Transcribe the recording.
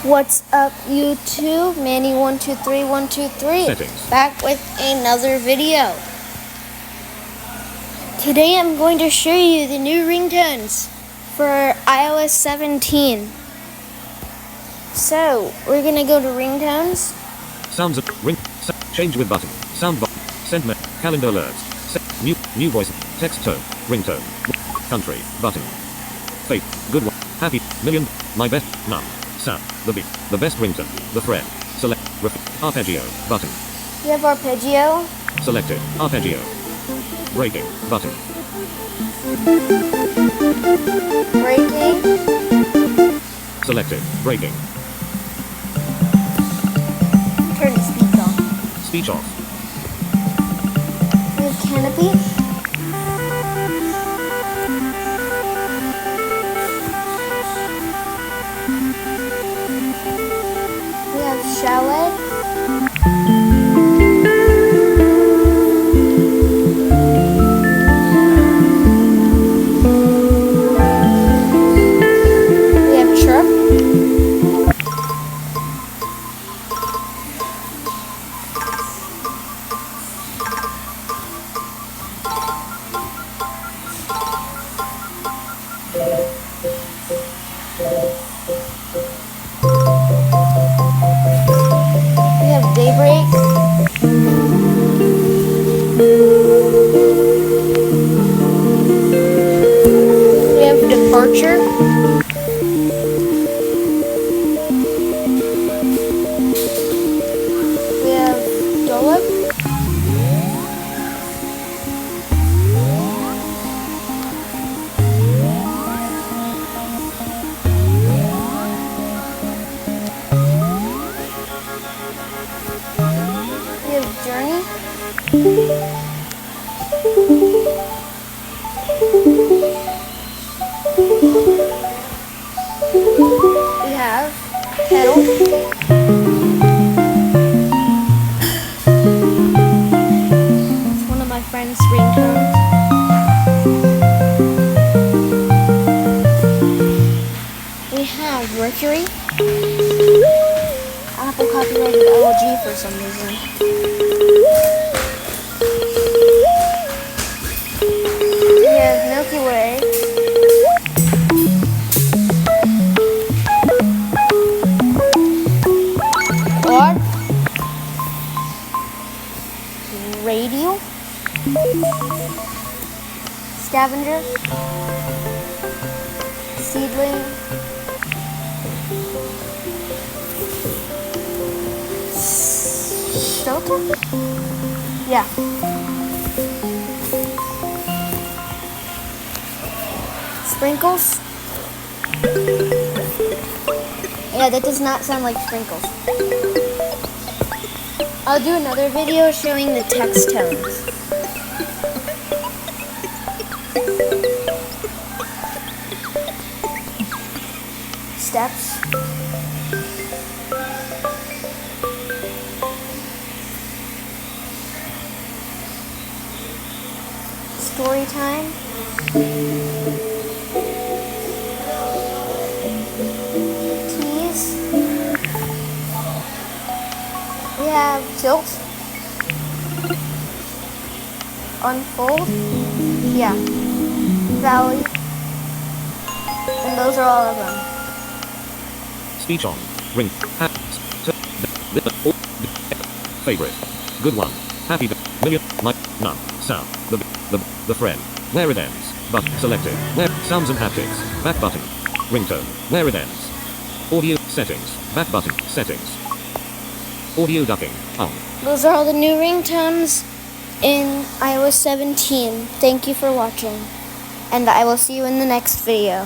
What's up, YouTube? Manny123123 Settings. back with another video. Today I'm going to show you the new ringtones for iOS 17. So we're gonna go to ringtones. Sounds of ring. Change with button. Sound button. Send me. Calendar alerts. New voice. Text tone. Ringtone. Country. Button. Faith. Good one. Happy. Million. My best. None. Sound. The beat. The best ringtone. The friend. Select. Arpeggio. Button. We have arpeggio. Selected. Arpeggio. Breaking. Button. Breaking. Selected. Breaking. Turn the speech off. Speech off. We have canopy. We have chalet. We have chirp. We have daybreak. We have departure. We have dollop. We have journey. We have pedal. It's one of my friend's ringtones. We have Mercury. Apple copyrighted LG for some reason. We have Milky Way. Quad. Radio. Scavenger. Seedling. Shelter? Yeah. Sprinkles? Yeah, that does not sound like sprinkles. I'll do another video showing the text tones. Steps. Story time. Tease. We have tilt. Unfold. Yeah. Valley. And those are all of them. Speech on. Ring. Favorite. Good one. Happy. Million. My. None. Sound. The friend. Where it ends. But selected. Where sounds and haptics. Back button. Ringtone. Where it ends. Audio settings. Back button. Settings. Audio ducking. On. Those are all the new ringtones in iOS 17. Thank you for watching, and I will see you in the next video.